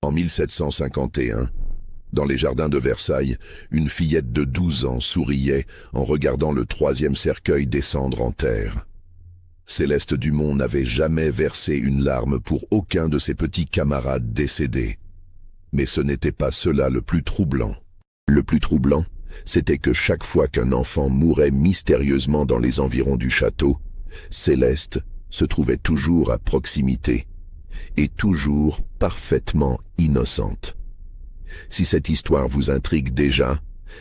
En 1751, dans les jardins de Versailles, une fillette de 12 ans souriait en regardant le 3e cercueil descendre en terre. Céleste Dumont n'avait jamais versé une larme pour aucun de ses petits camarades décédés. Mais ce n'était pas cela le plus troublant. Le plus troublant, c'était que chaque fois qu'un enfant mourait mystérieusement dans les environs du château, Céleste se trouvait toujours à proximité, et toujours parfaitement innocente. Si cette histoire vous intrigue déjà,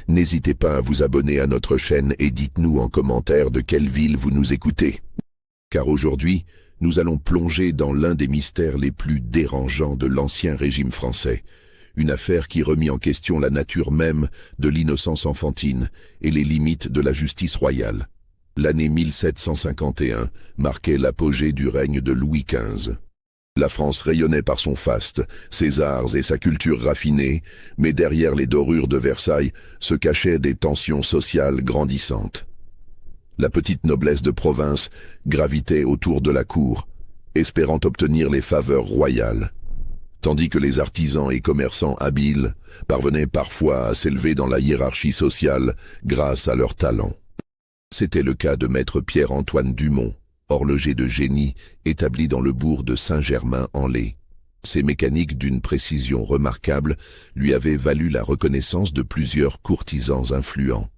n'hésitez pas à vous abonner à notre chaîne et dites-nous en commentaire de quelle ville vous nous écoutez. Car aujourd'hui, nous allons plonger dans l'un des mystères les plus dérangeants de l'Ancien Régime français, une affaire qui remit en question la nature même de l'innocence enfantine et les limites de la justice royale. L'année 1751 marquait l'apogée du règne de Louis XV. La France rayonnait par son faste, ses arts et sa culture raffinée, mais derrière les dorures de Versailles se cachaient des tensions sociales grandissantes. La petite noblesse de province gravitait autour de la cour, espérant obtenir les faveurs royales, tandis que les artisans et commerçants habiles parvenaient parfois à s'élever dans la hiérarchie sociale grâce à leur talent. C'était le cas de maître Pierre-Antoine Dumont, horloger de génie établi dans le bourg de Saint-Germain-en-Laye. Ses mécaniques d'une précision remarquable lui avaient valu la reconnaissance de plusieurs courtisans influents.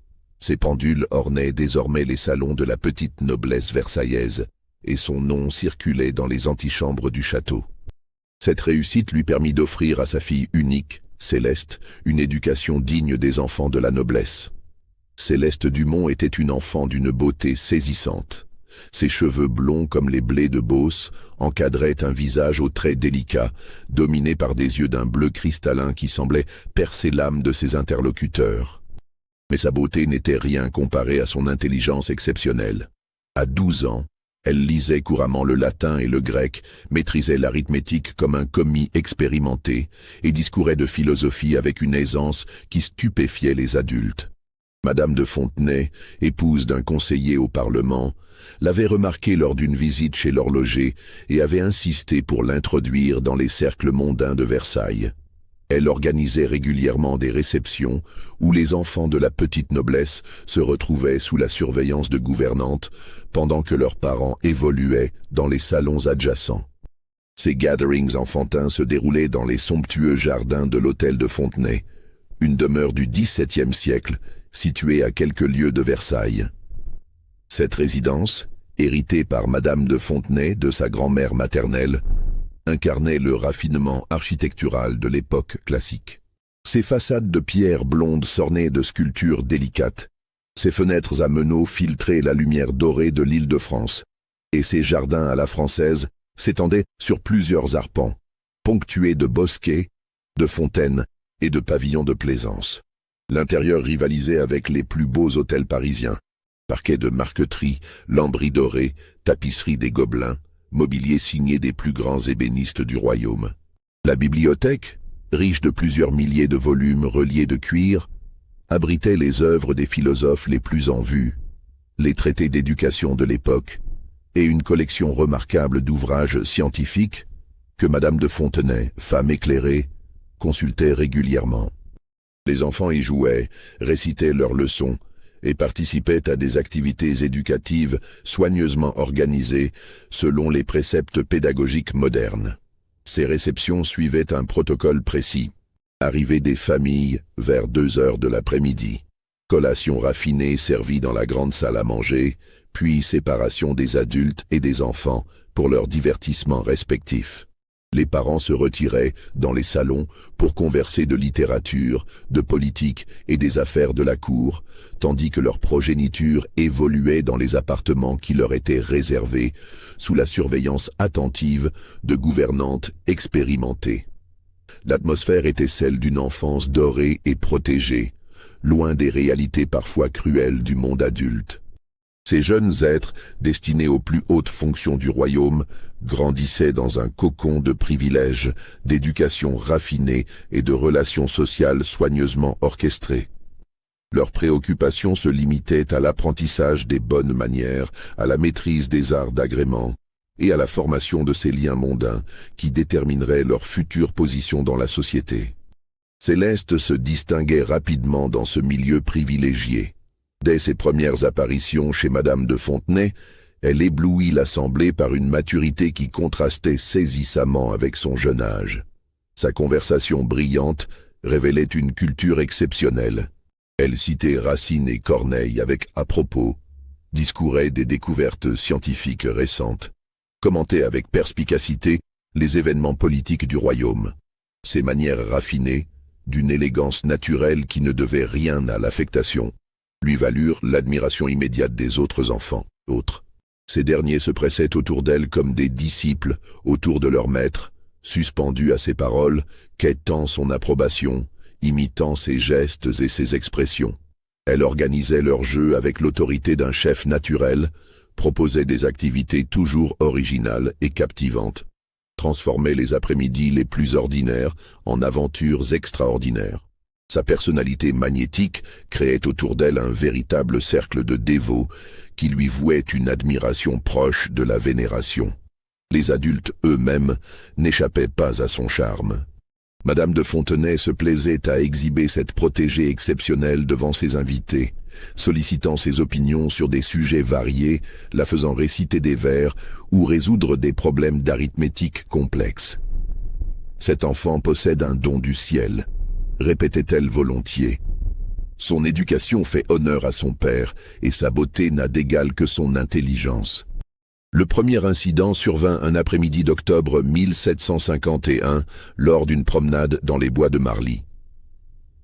Ses pendules ornaient désormais les salons de la petite noblesse versaillaise, et son nom circulait dans les antichambres du château. Cette réussite lui permit d'offrir à sa fille unique, Céleste, une éducation digne des enfants de la noblesse. Céleste Dumont était une enfant d'une beauté saisissante. Ses cheveux blonds comme les blés de Beauce encadraient un visage aux traits délicats, dominé par des yeux d'un bleu cristallin qui semblait percer l'âme de ses interlocuteurs. Mais sa beauté n'était rien comparée à son intelligence exceptionnelle. À 12 ans, elle lisait couramment le latin et le grec, maîtrisait l'arithmétique comme un commis expérimenté et discourait de philosophie avec une aisance qui stupéfiait les adultes. Madame de Fontenay, épouse d'un conseiller au Parlement, l'avait remarqué lors d'une visite chez l'horloger et avait insisté pour l'introduire dans les cercles mondains de Versailles. Elle organisait régulièrement des réceptions où les enfants de la petite noblesse se retrouvaient sous la surveillance de gouvernantes pendant que leurs parents évoluaient dans les salons adjacents. Ces gatherings enfantins se déroulaient dans les somptueux jardins de l'hôtel de Fontenay, une demeure du XVIIe siècle située à quelques lieues de Versailles. Cette résidence, héritée par Madame de Fontenay de sa grand-mère maternelle, incarnait le raffinement architectural de l'époque classique. Ses façades de pierre blonde s'ornaient de sculptures délicates, ses fenêtres à meneaux filtraient la lumière dorée de l'Île-de-France, et ses jardins à la française s'étendaient sur plusieurs arpents, ponctués de bosquets, de fontaines et de pavillons de plaisance. L'intérieur rivalisait avec les plus beaux hôtels parisiens, parquets de marqueterie, lambris dorés, tapisseries des Gobelins, mobilier signé des plus grands ébénistes du royaume. La bibliothèque, riche de plusieurs milliers de volumes reliés de cuir, abritait les œuvres des philosophes les plus en vue, les traités d'éducation de l'époque et une collection remarquable d'ouvrages scientifiques que Madame de Fontenay, femme éclairée, consultait régulièrement. Les enfants y jouaient, récitaient leurs leçons et participaient à des activités éducatives soigneusement organisées selon les préceptes pédagogiques modernes. Ces réceptions suivaient un protocole précis. Arrivée des familles vers 2 heures de l'après-midi. Collation raffinée servie dans la grande salle à manger, puis séparation des adultes et des enfants pour leurs divertissements respectifs. Les parents se retiraient dans les salons pour converser de littérature, de politique et des affaires de la cour, tandis que leur progéniture évoluait dans les appartements qui leur étaient réservés, sous la surveillance attentive de gouvernantes expérimentées. L'atmosphère était celle d'une enfance dorée et protégée, loin des réalités parfois cruelles du monde adulte. Ces jeunes êtres, destinés aux plus hautes fonctions du royaume, grandissaient dans un cocon de privilèges, d'éducation raffinée et de relations sociales soigneusement orchestrées. Leurs préoccupations se limitaient à l'apprentissage des bonnes manières, à la maîtrise des arts d'agrément et à la formation de ces liens mondains qui détermineraient leur future position dans la société. Céleste se distinguait rapidement dans ce milieu privilégié. Dès ses premières apparitions chez Madame de Fontenay, elle éblouit l'assemblée par une maturité qui contrastait saisissamment avec son jeune âge. Sa conversation brillante révélait une culture exceptionnelle. Elle citait Racine et Corneille avec à-propos, discourait des découvertes scientifiques récentes, commentait avec perspicacité les événements politiques du royaume. Ses manières raffinées, d'une élégance naturelle qui ne devait rien à l'affectation, lui valurent l'admiration immédiate des autres enfants. Ces derniers se pressaient autour d'elle comme des disciples autour de leur maître, suspendus à ses paroles, quêtant son approbation, imitant ses gestes et ses expressions. Elle organisait leur jeu avec l'autorité d'un chef naturel, proposait des activités toujours originales et captivantes, transformait les après-midi les plus ordinaires en aventures extraordinaires. Sa personnalité magnétique créait autour d'elle un véritable cercle de dévots qui lui vouaient une admiration proche de la vénération. Les adultes eux-mêmes n'échappaient pas à son charme. Madame de Fontenay se plaisait à exhiber cette protégée exceptionnelle devant ses invités, sollicitant ses opinions sur des sujets variés, la faisant réciter des vers ou résoudre des problèmes d'arithmétique complexes. Cet enfant possède un don du ciel, répétait-elle volontiers. Son éducation fait honneur à son père et sa beauté n'a d'égal que son intelligence. Le premier incident survint un après-midi d'octobre 1751 lors d'une promenade dans les bois de Marly.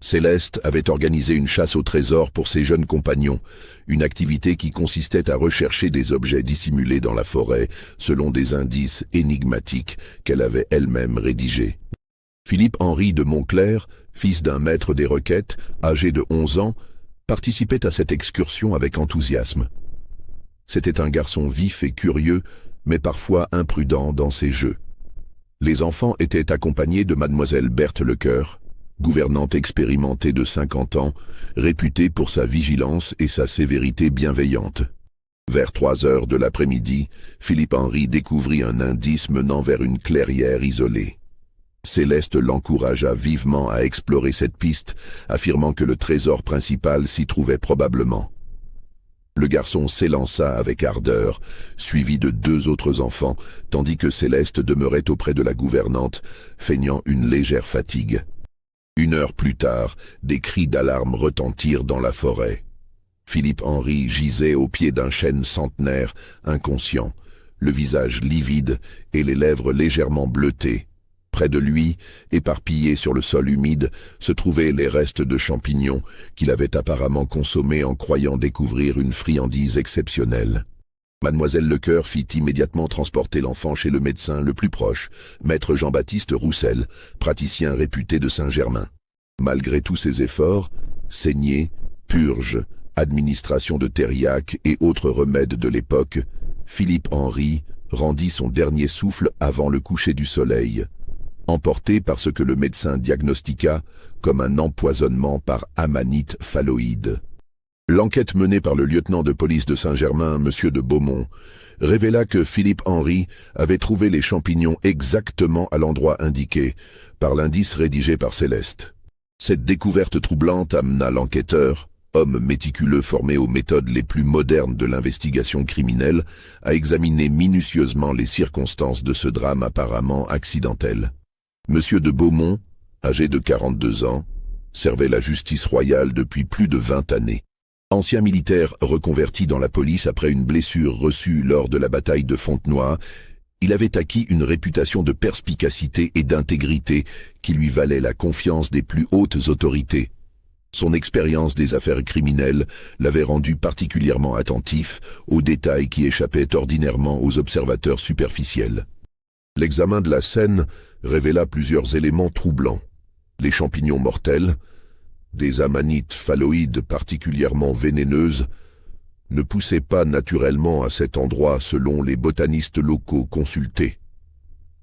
Céleste avait organisé une chasse au trésor pour ses jeunes compagnons, une activité qui consistait à rechercher des objets dissimulés dans la forêt selon des indices énigmatiques qu'elle avait elle-même rédigés. Philippe-Henri de Montclerc, fils d'un maître des requêtes, âgé de 11 ans, participait à cette excursion avec enthousiasme. C'était un garçon vif et curieux, mais parfois imprudent dans ses jeux. Les enfants étaient accompagnés de mademoiselle Berthe Lecœur, gouvernante expérimentée de 50 ans, réputée pour sa vigilance et sa sévérité bienveillante. Vers 3 heures de l'après-midi, Philippe-Henri découvrit un indice menant vers une clairière isolée. Céleste l'encouragea vivement à explorer cette piste, affirmant que le trésor principal s'y trouvait probablement. Le garçon s'élança avec ardeur, suivi de 2 autres enfants, tandis que Céleste demeurait auprès de la gouvernante, feignant une légère fatigue. 1 heure plus tard, des cris d'alarme retentirent dans la forêt. Philippe-Henri gisait au pied d'un chêne centenaire, inconscient, le visage livide et les lèvres légèrement bleutées. Près de lui, éparpillés sur le sol humide, se trouvaient les restes de champignons qu'il avait apparemment consommés en croyant découvrir une friandise exceptionnelle. Mademoiselle Lecœur fit immédiatement transporter l'enfant chez le médecin le plus proche, maître Jean-Baptiste Roussel, praticien réputé de Saint-Germain. Malgré tous ses efforts, saignée, purge, administration de thériaque et autres remèdes de l'époque, Philippe-Henri rendit son dernier souffle avant le coucher du soleil, emporté par ce que le médecin diagnostiqua comme un empoisonnement par amanite phalloïde. L'enquête menée par le lieutenant de police de Saint-Germain, M. de Beaumont, révéla que Philippe-Henri avait trouvé les champignons exactement à l'endroit indiqué, par l'indice rédigé par Céleste. Cette découverte troublante amena l'enquêteur, homme méticuleux formé aux méthodes les plus modernes de l'investigation criminelle, à examiner minutieusement les circonstances de ce drame apparemment accidentel. M. de Beaumont, âgé de 42 ans, servait la justice royale depuis plus de 20 années. Ancien militaire reconverti dans la police après une blessure reçue lors de la bataille de Fontenoy, il avait acquis une réputation de perspicacité et d'intégrité qui lui valait la confiance des plus hautes autorités. Son expérience des affaires criminelles l'avait rendu particulièrement attentif aux détails qui échappaient ordinairement aux observateurs superficiels. L'examen de la scène révéla plusieurs éléments troublants. Les champignons mortels, des amanites phalloïdes particulièrement vénéneuses, ne poussaient pas naturellement à cet endroit selon les botanistes locaux consultés.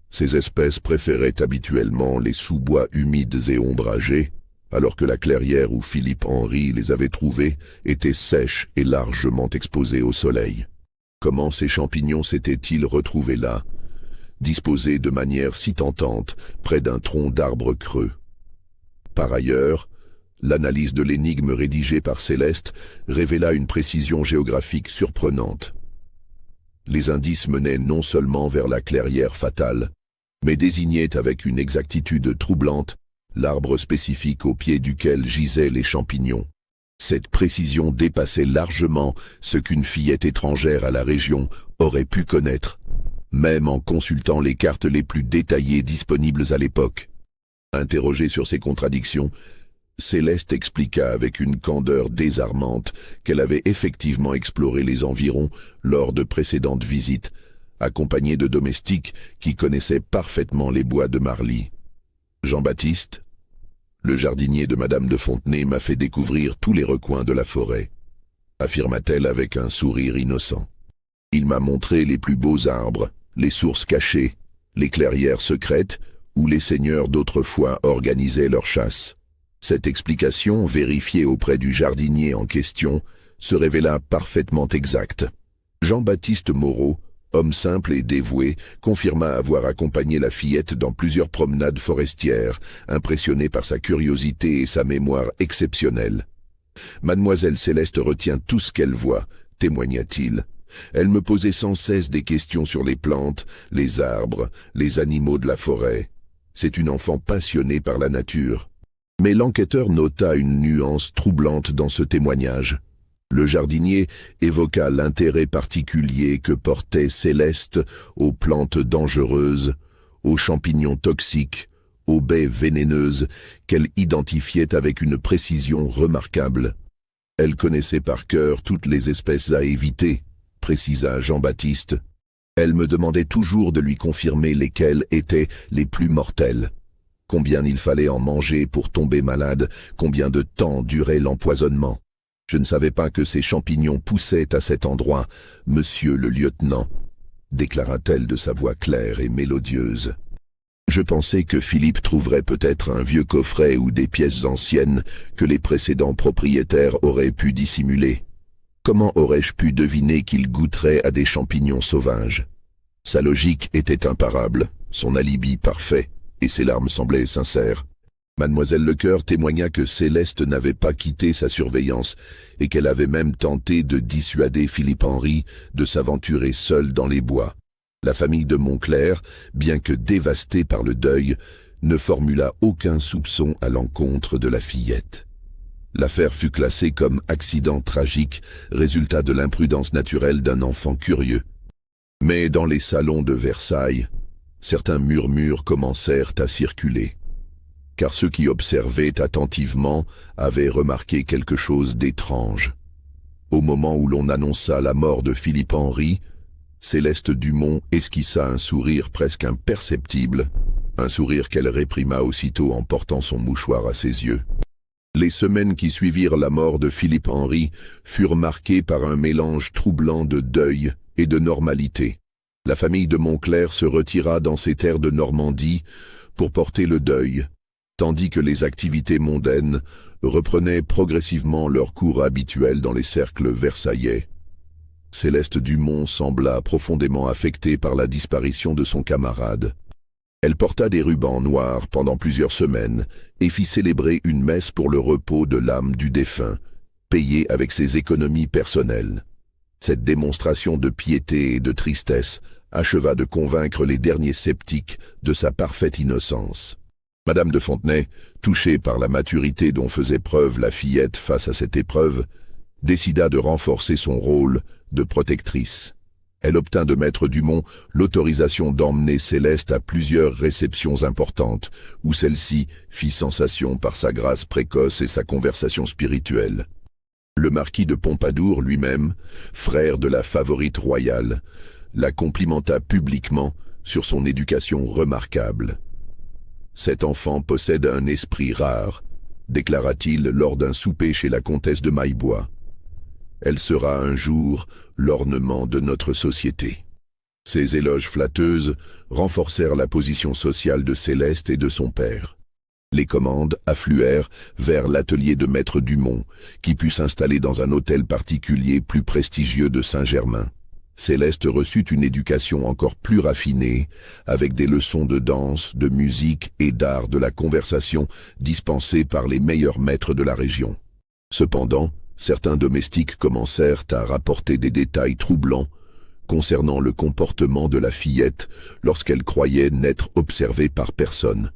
Ces espèces préféraient habituellement les sous-bois humides et ombragés, alors que la clairière où Philippe-Henri les avait trouvées était sèche et largement exposée au soleil. Comment ces champignons s'étaient-ils retrouvés là, disposés de manière si tentante près d'un tronc d'arbre creux? Par ailleurs, l'analyse de l'énigme rédigée par Céleste révéla une précision géographique surprenante. Les indices menaient non seulement vers la clairière fatale, mais désignaient avec une exactitude troublante l'arbre spécifique au pied duquel gisaient les champignons. Cette précision dépassait largement ce qu'une fillette étrangère à la région aurait pu connaître, même en consultant les cartes les plus détaillées disponibles à l'époque. Interrogée sur ces contradictions, Céleste expliqua avec une candeur désarmante qu'elle avait effectivement exploré les environs lors de précédentes visites, accompagnée de domestiques qui connaissaient parfaitement les bois de Marly. Jean-Baptiste, le jardinier de Madame de Fontenay, m'a fait découvrir tous les recoins de la forêt, affirma-t-elle avec un sourire innocent. Il m'a montré les plus beaux arbres, les sources cachées, les clairières secrètes où les seigneurs d'autrefois organisaient leur chasse. Cette explication, vérifiée auprès du jardinier en question, se révéla parfaitement exacte. Jean-Baptiste Moreau, homme simple et dévoué, confirma avoir accompagné la fillette dans plusieurs promenades forestières, impressionné par sa curiosité et sa mémoire exceptionnelle. « Mademoiselle Céleste retient tout ce qu'elle voit », témoigna-t-il. « Elle me posait sans cesse des questions sur les plantes, les arbres, les animaux de la forêt. C'est une enfant passionnée par la nature. » Mais l'enquêteur nota une nuance troublante dans ce témoignage. Le jardinier évoqua l'intérêt particulier que portait Céleste aux plantes dangereuses, aux champignons toxiques, aux baies vénéneuses qu'elle identifiait avec une précision remarquable. Elle connaissait par cœur toutes les espèces à éviter, précisa Jean-Baptiste. Elle me demandait toujours de lui confirmer lesquelles étaient les plus mortelles. Combien il fallait en manger pour tomber malade, combien de temps durait l'empoisonnement. Je ne savais pas que ces champignons poussaient à cet endroit, monsieur le lieutenant, déclara-t-elle de sa voix claire et mélodieuse. Je pensais que Philippe trouverait peut-être un vieux coffret ou des pièces anciennes que les précédents propriétaires auraient pu dissimuler. Comment aurais-je pu deviner qu'il goûterait à des champignons sauvages? Sa logique était imparable, son alibi parfait, et ses larmes semblaient sincères. Mademoiselle Lecoeur témoigna que Céleste n'avait pas quitté sa surveillance et qu'elle avait même tenté de dissuader Philippe Henry de s'aventurer seul dans les bois. La famille de Montclair, bien que dévastée par le deuil, ne formula aucun soupçon à l'encontre de la fillette. L'affaire fut classée comme accident tragique, résultat de l'imprudence naturelle d'un enfant curieux. Mais dans les salons de Versailles, certains murmures commencèrent à circuler, car ceux qui observaient attentivement avaient remarqué quelque chose d'étrange. Au moment où l'on annonça la mort de Philippe Henry, Céleste Dumont esquissa un sourire presque imperceptible, un sourire qu'elle réprima aussitôt en portant son mouchoir à ses yeux. Les semaines qui suivirent la mort de Philippe Henry furent marquées par un mélange troublant de deuil et de normalité. La famille de Montclair se retira dans ses terres de Normandie pour porter le deuil, tandis que les activités mondaines reprenaient progressivement leur cours habituel dans les cercles versaillais. Céleste Dumont sembla profondément affectée par la disparition de son camarade. Elle porta des rubans noirs pendant plusieurs semaines et fit célébrer une messe pour le repos de l'âme du défunt, payée avec ses économies personnelles. Cette démonstration de piété et de tristesse acheva de convaincre les derniers sceptiques de sa parfaite innocence. Madame de Fontenay, touchée par la maturité dont faisait preuve la fillette face à cette épreuve, décida de renforcer son rôle de protectrice. Elle obtint de Maître Dumont l'autorisation d'emmener Céleste à plusieurs réceptions importantes, où celle-ci fit sensation par sa grâce précoce et sa conversation spirituelle. Le marquis de Pompadour lui-même, frère de la favorite royale, la complimenta publiquement sur son éducation remarquable. « Cet enfant possède un esprit rare », déclara-t-il lors d'un souper chez la comtesse de Maillebois. Elle sera un jour l'ornement de notre société. Ces éloges flatteuses renforcèrent la position sociale de Céleste et de son père. Les commandes affluèrent vers l'atelier de Maître Dumont, qui put s'installer dans un hôtel particulier plus prestigieux de Saint-Germain. Céleste reçut une éducation encore plus raffinée, avec des leçons de danse, de musique et d'art de la conversation dispensées par les meilleurs maîtres de la région. Cependant, certains domestiques commencèrent à rapporter des détails troublants concernant le comportement de la fillette lorsqu'elle croyait n'être observée par personne.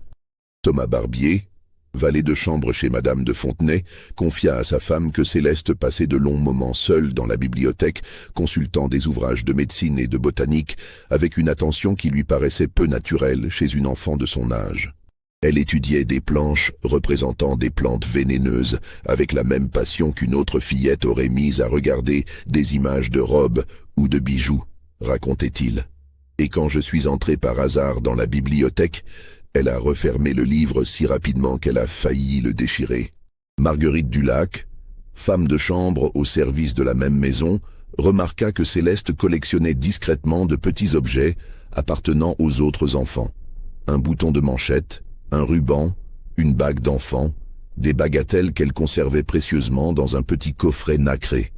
Thomas Barbier, valet de chambre chez Madame de Fontenay, confia à sa femme que Céleste passait de longs moments seule dans la bibliothèque, consultant des ouvrages de médecine et de botanique, avec une attention qui lui paraissait peu naturelle chez une enfant de son âge. Elle étudiait des planches représentant des plantes vénéneuses, avec la même passion qu'une autre fillette aurait mise à regarder des images de robes ou de bijoux, racontait-il. Et quand je suis entré par hasard dans la bibliothèque, elle a refermé le livre si rapidement qu'elle a failli le déchirer. Marguerite Dulac, femme de chambre au service de la même maison, remarqua que Céleste collectionnait discrètement de petits objets appartenant aux autres enfants. Un bouton de manchette, un ruban, une bague d'enfant, des bagatelles qu'elle conservait précieusement dans un petit coffret nacré.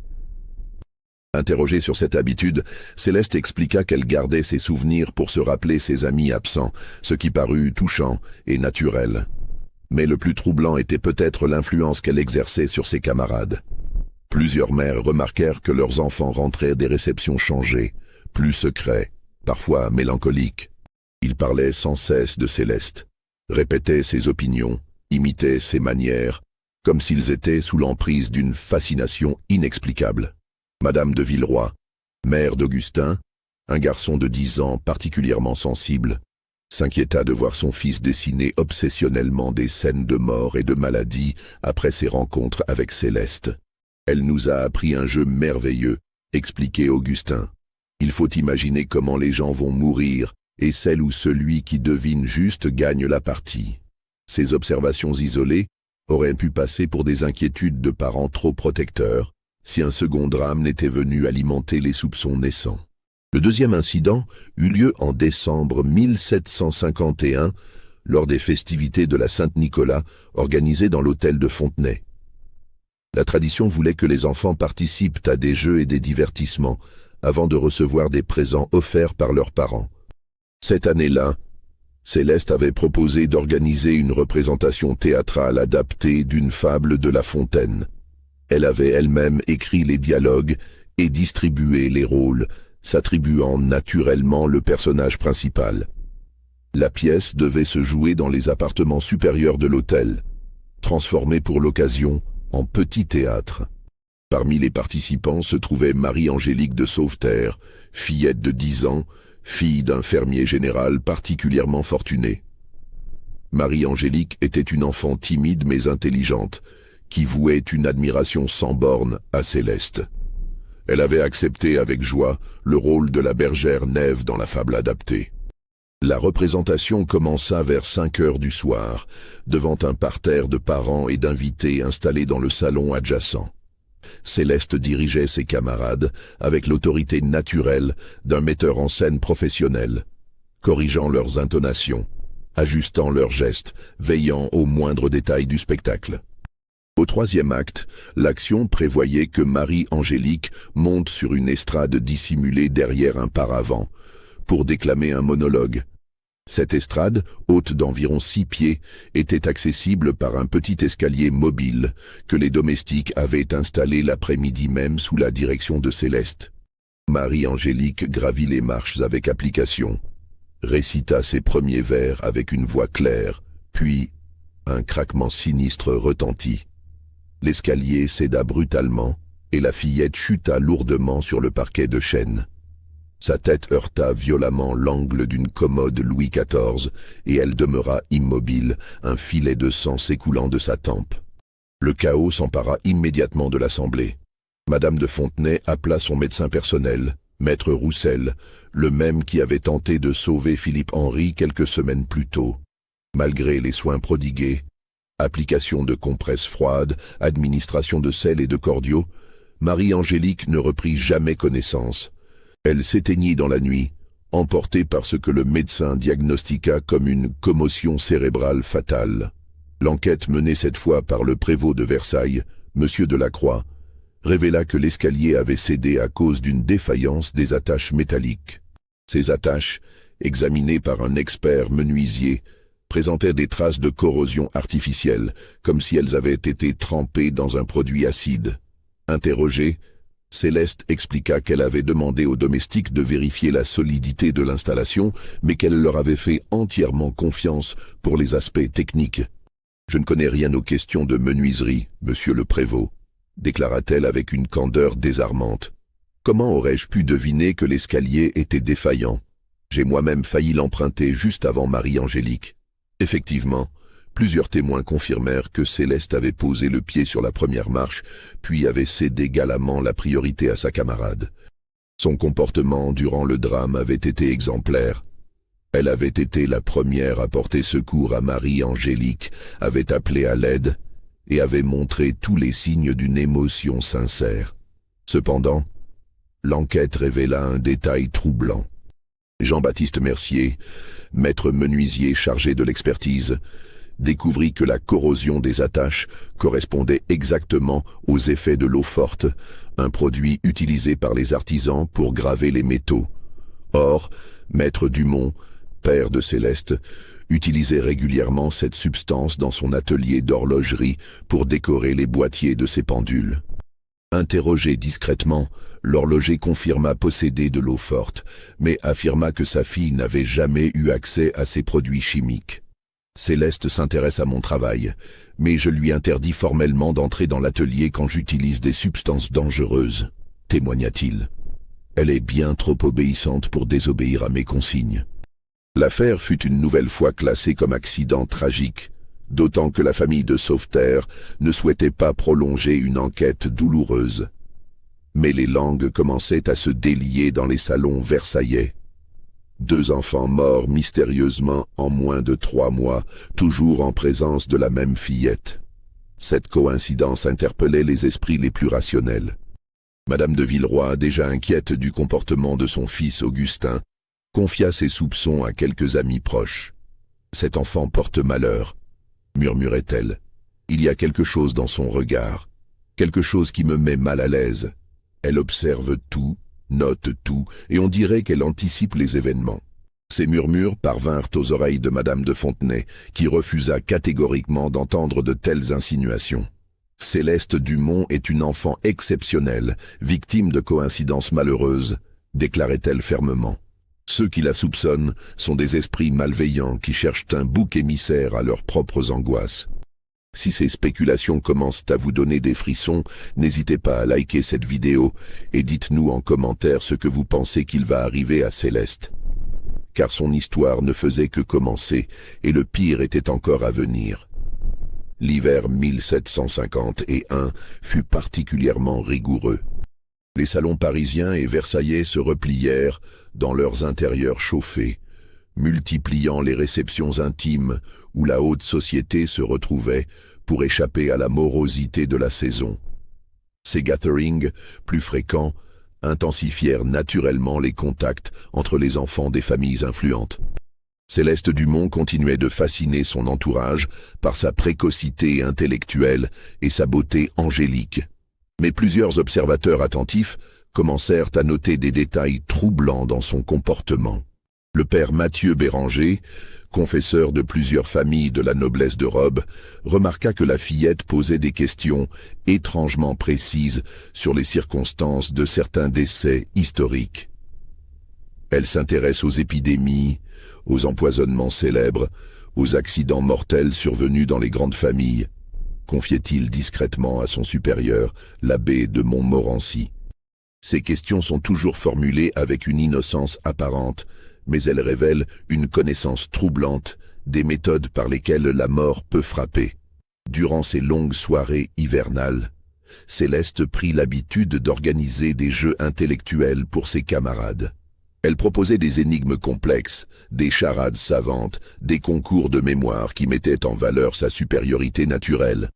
Interrogée sur cette habitude, Céleste expliqua qu'elle gardait ses souvenirs pour se rappeler ses amis absents, ce qui parut touchant et naturel. Mais le plus troublant était peut-être l'influence qu'elle exerçait sur ses camarades. Plusieurs mères remarquèrent que leurs enfants rentraient des réceptions changés, plus secrets, parfois mélancoliques. Ils parlaient sans cesse de Céleste, répétaient ses opinions, imitaient ses manières, comme s'ils étaient sous l'emprise d'une fascination inexplicable. Madame de Villeroy, mère d'Augustin, un garçon de 10 ans particulièrement sensible, s'inquiéta de voir son fils dessiner obsessionnellement des scènes de mort et de maladie après ses rencontres avec Céleste. Elle nous a appris un jeu merveilleux, expliquait Augustin. Il faut imaginer comment les gens vont mourir et celle ou celui qui devine juste gagne la partie. Ces observations isolées auraient pu passer pour des inquiétudes de parents trop protecteurs, si un second drame n'était venu alimenter les soupçons naissants. Le deuxième incident eut lieu en décembre 1751, lors des festivités de la Saint-Nicolas organisées dans l'hôtel de Fontenay. La tradition voulait que les enfants participent à des jeux et des divertissements, avant de recevoir des présents offerts par leurs parents. Cette année-là, Céleste avait proposé d'organiser une représentation théâtrale adaptée d'une fable de La Fontaine. Elle avait elle-même écrit les dialogues et distribué les rôles, s'attribuant naturellement le personnage principal. La pièce devait se jouer dans les appartements supérieurs de l'hôtel, transformé pour l'occasion en petit théâtre. Parmi les participants se trouvait Marie-Angélique de Sauveterre, fillette de 10 ans, fille d'un fermier général particulièrement fortuné. Marie-Angélique était une enfant timide mais intelligente, qui vouait une admiration sans borne à Céleste. Elle avait accepté avec joie le rôle de la bergère Nève dans la fable adaptée. La représentation commença vers 5 heures du soir, devant un parterre de parents et d'invités installés dans le salon adjacent. Céleste dirigeait ses camarades avec l'autorité naturelle d'un metteur en scène professionnel, corrigeant leurs intonations, ajustant leurs gestes, veillant aux moindres détails du spectacle. Au troisième acte, l'action prévoyait que Marie-Angélique monte sur une estrade dissimulée derrière un paravent pour déclamer un monologue. Cette estrade, haute d'environ 6 pieds, était accessible par un petit escalier mobile que les domestiques avaient installé l'après-midi même sous la direction de Céleste. Marie-Angélique gravit les marches avec application, récita ses premiers vers avec une voix claire, puis un craquement sinistre retentit. L'escalier céda brutalement, et la fillette chuta lourdement sur le parquet de chêne. Sa tête heurta violemment l'angle d'une commode Louis XIV, et elle demeura immobile, un filet de sang s'écoulant de sa tempe. Le chaos s'empara immédiatement de l'assemblée. Madame de Fontenay appela son médecin personnel, maître Roussel, le même qui avait tenté de sauver Philippe-Henri quelques semaines plus tôt. Malgré les soins prodigués, application de compresses froides, administration de sel et de cordiaux, Marie-Angélique ne reprit jamais connaissance. Elle s'éteignit dans la nuit, emportée par ce que le médecin diagnostiqua comme une commotion cérébrale fatale. L'enquête menée cette fois par le prévôt de Versailles, M. Delacroix, révéla que l'escalier avait cédé à cause d'une défaillance des attaches métalliques. Ces attaches, examinées par un expert menuisier, présentaient des traces de corrosion artificielle, comme si elles avaient été trempées dans un produit acide. Interrogée, Céleste expliqua qu'elle avait demandé aux domestiques de vérifier la solidité de l'installation, mais qu'elle leur avait fait entièrement confiance pour les aspects techniques. « Je ne connais rien aux questions de menuiserie, monsieur le prévôt », déclara-t-elle avec une candeur désarmante. « Comment aurais-je pu deviner que l'escalier était défaillant? J'ai moi-même failli l'emprunter juste avant Marie-Angélique. » Effectivement, plusieurs témoins confirmèrent que Céleste avait posé le pied sur la première marche, puis avait cédé galamment la priorité à sa camarade. Son comportement durant le drame avait été exemplaire. Elle avait été la première à porter secours à Marie-Angélique, avait appelé à l'aide et avait montré tous les signes d'une émotion sincère. Cependant, l'enquête révéla un détail troublant. Jean-Baptiste Mercier, maître menuisier chargé de l'expertise, découvrit que la corrosion des attaches correspondait exactement aux effets de l'eau forte, un produit utilisé par les artisans pour graver les métaux. Or, maître Dumont, père de Céleste, utilisait régulièrement cette substance dans son atelier d'horlogerie pour décorer les boîtiers de ses pendules. Interrogé discrètement, l'horloger confirma posséder de l'eau forte, mais affirma que sa fille n'avait jamais eu accès à ces produits chimiques. Céleste s'intéresse à mon travail, mais je lui interdis formellement d'entrer dans l'atelier quand j'utilise des substances dangereuses, témoigna-t-il. Elle est bien trop obéissante pour désobéir à mes consignes. L'affaire fut une nouvelle fois classée comme accident tragique, d'autant que la famille de Sauveterre ne souhaitait pas prolonger une enquête douloureuse. Mais les langues commençaient à se délier dans les salons versaillais. 2 enfants morts mystérieusement en moins de 3 mois, toujours en présence de la même fillette. Cette coïncidence interpellait les esprits les plus rationnels. Madame de Villeroy, déjà inquiète du comportement de son fils Augustin, confia ses soupçons à quelques amis proches. « Cet enfant porte malheur », murmurait-elle. « Il y a quelque chose dans son regard, quelque chose qui me met mal à l'aise. Elle observe tout, note tout, et on dirait qu'elle anticipe les événements. » Ces murmures parvinrent aux oreilles de Madame de Fontenay, qui refusa catégoriquement d'entendre de telles insinuations. « Céleste Dumont est une enfant exceptionnelle, victime de coïncidences malheureuses, » déclarait-elle fermement. Ceux qui la soupçonnent sont des esprits malveillants qui cherchent un bouc émissaire à leurs propres angoisses. Si ces spéculations commencent à vous donner des frissons, n'hésitez pas à liker cette vidéo et dites-nous en commentaire ce que vous pensez qu'il va arriver à Céleste. Car son histoire ne faisait que commencer et le pire était encore à venir. L'hiver 1751 fut particulièrement rigoureux. Les salons parisiens et versaillais se replièrent dans leurs intérieurs chauffés, multipliant les réceptions intimes où la haute société se retrouvait pour échapper à la morosité de la saison. Ces gatherings, plus fréquents, intensifièrent naturellement les contacts entre les enfants des familles influentes. Céleste Dumont continuait de fasciner son entourage par sa précocité intellectuelle et sa beauté angélique. Mais plusieurs observateurs attentifs commencèrent à noter des détails troublants dans son comportement. Le père Mathieu Béranger, confesseur de plusieurs familles de la noblesse de robe, remarqua que la fillette posait des questions étrangement précises sur les circonstances de certains décès historiques. Elle s'intéresse aux épidémies, aux empoisonnements célèbres, aux accidents mortels survenus dans les grandes familles, confiait-il discrètement à son supérieur, l'abbé de Montmorency. Ces questions sont toujours formulées avec une innocence apparente, mais elles révèlent une connaissance troublante des méthodes par lesquelles la mort peut frapper. Durant ces longues soirées hivernales, Céleste prit l'habitude d'organiser des jeux intellectuels pour ses camarades. Elle proposait des énigmes complexes, des charades savantes, des concours de mémoire qui mettaient en valeur sa supériorité naturelle.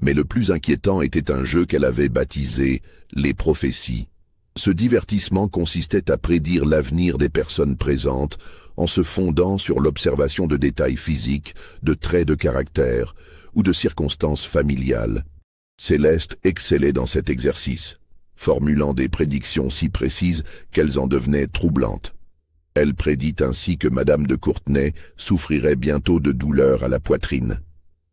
Mais le plus inquiétant était un jeu qu'elle avait baptisé « Les prophéties ». Ce divertissement consistait à prédire l'avenir des personnes présentes en se fondant sur l'observation de détails physiques, de traits de caractère ou de circonstances familiales. Céleste excellait dans cet exercice, formulant des prédictions si précises qu'elles en devenaient troublantes. Elle prédit ainsi que Madame de Courtenay souffrirait bientôt de douleurs à la poitrine,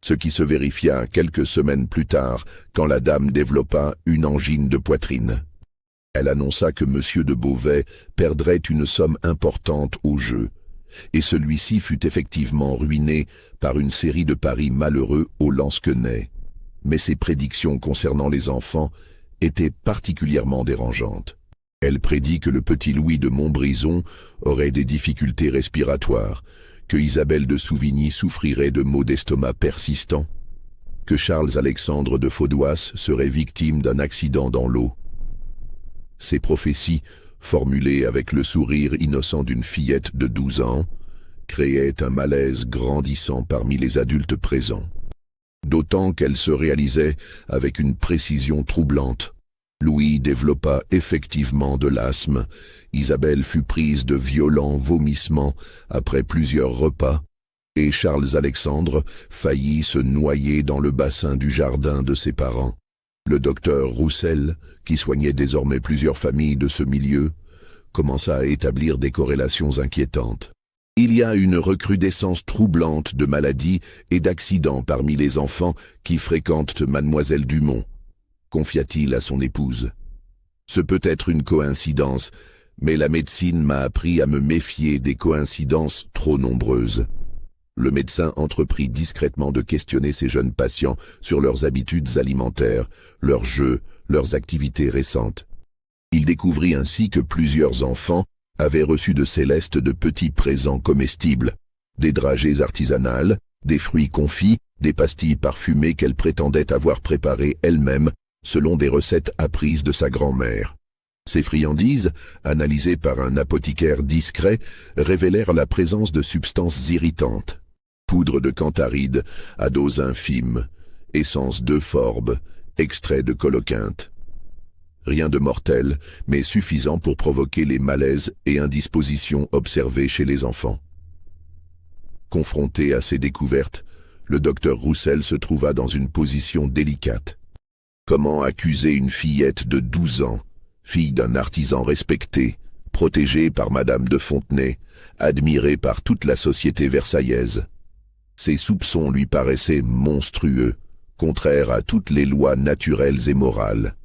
ce qui se vérifia quelques semaines plus tard quand la dame développa une angine de poitrine. Elle annonça que Monsieur de Beauvais perdrait une somme importante au jeu, et celui-ci fut effectivement ruiné par une série de paris malheureux au lansquenet. Mais ses prédictions concernant les enfants étaient particulièrement dérangeantes. Elle prédit que le petit Louis de Montbrison aurait des difficultés respiratoires, que Isabelle de Souvigny souffrirait de maux d'estomac persistants, que Charles-Alexandre de Faudois serait victime d'un accident dans l'eau. Ces prophéties, formulées avec le sourire innocent d'une fillette de 12 ans, créaient un malaise grandissant parmi les adultes présents. D'autant qu'elles se réalisaient avec une précision troublante. Louis développa effectivement de l'asthme, Isabelle fut prise de violents vomissements après plusieurs repas, et Charles-Alexandre faillit se noyer dans le bassin du jardin de ses parents. Le docteur Roussel, qui soignait désormais plusieurs familles de ce milieu, commença à établir des corrélations inquiétantes. Il y a une recrudescence troublante de maladies et d'accidents parmi les enfants qui fréquentent Mademoiselle Dumont, confia-t-il à son épouse. Ce peut être une coïncidence, mais la médecine m'a appris à me méfier des coïncidences trop nombreuses. Le médecin entreprit discrètement de questionner ses jeunes patients sur leurs habitudes alimentaires, leurs jeux, leurs activités récentes. Il découvrit ainsi que plusieurs enfants avaient reçu de Céleste de petits présents comestibles, des dragées artisanales, des fruits confits, des pastilles parfumées qu'elle prétendait avoir préparées elle-même selon des recettes apprises de sa grand-mère. Ces friandises, analysées par un apothicaire discret, révélèrent la présence de substances irritantes. Poudre de cantharide à dose infime, essence d'euphorbe, extrait de coloquinte. Rien de mortel, mais suffisant pour provoquer les malaises et indispositions observées chez les enfants. Confronté à ces découvertes, le docteur Roussel se trouva dans une position délicate. Comment accuser une fillette de 12 ans, fille d'un artisan respecté, protégée par Madame de Fontenay, admirée par toute la société versaillaise? Ses soupçons lui paraissaient monstrueux, contraires à toutes les lois naturelles et morales.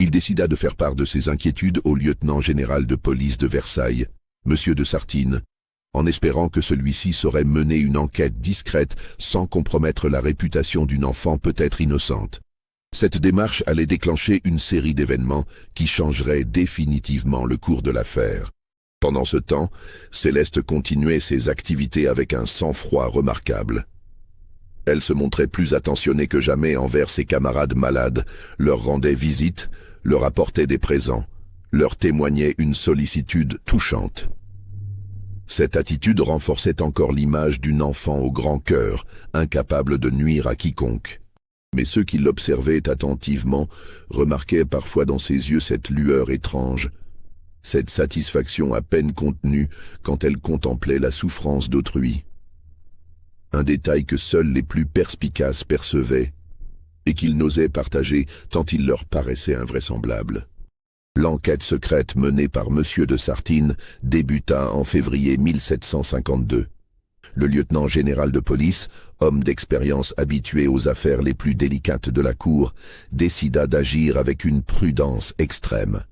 Il décida de faire part de ses inquiétudes au lieutenant général de police de Versailles, Monsieur de Sartine, en espérant que celui-ci saurait mener une enquête discrète sans compromettre la réputation d'une enfant peut-être innocente. Cette démarche allait déclencher une série d'événements qui changeraient définitivement le cours de l'affaire. Pendant ce temps, Céleste continuait ses activités avec un sang-froid remarquable. Elle se montrait plus attentionnée que jamais envers ses camarades malades, leur rendait visite, leur apportait des présents, leur témoignait une sollicitude touchante. Cette attitude renforçait encore l'image d'une enfant au grand cœur, incapable de nuire à quiconque. Mais ceux qui l'observaient attentivement remarquaient parfois dans ses yeux cette lueur étrange, cette satisfaction à peine contenue quand elle contemplait la souffrance d'autrui. Un détail que seuls les plus perspicaces percevaient et qu'ils n'osaient partager tant il leur paraissait invraisemblable. L'enquête secrète menée par Monsieur de Sartine débuta en février 1752. Le lieutenant général de police, homme d'expérience habitué aux affaires les plus délicates de la cour, décida d'agir avec une prudence extrême.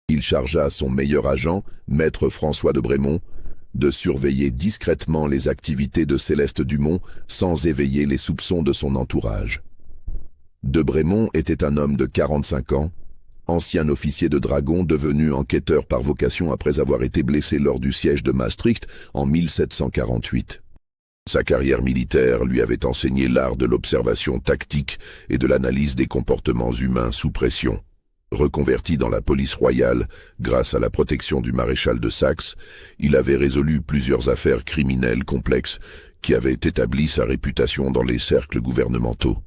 Il chargea son meilleur agent, maître François de Brémond, de surveiller discrètement les activités de Céleste Dumont sans éveiller les soupçons de son entourage. De Brémond était un homme de 45 ans, ancien officier de dragon devenu enquêteur par vocation après avoir été blessé lors du siège de Maastricht en 1748. Sa carrière militaire lui avait enseigné l'art de l'observation tactique et de l'analyse des comportements humains sous pression. Reconverti dans la police royale, grâce à la protection du maréchal de Saxe, il avait résolu plusieurs affaires criminelles complexes qui avaient établi sa réputation dans les cercles gouvernementaux.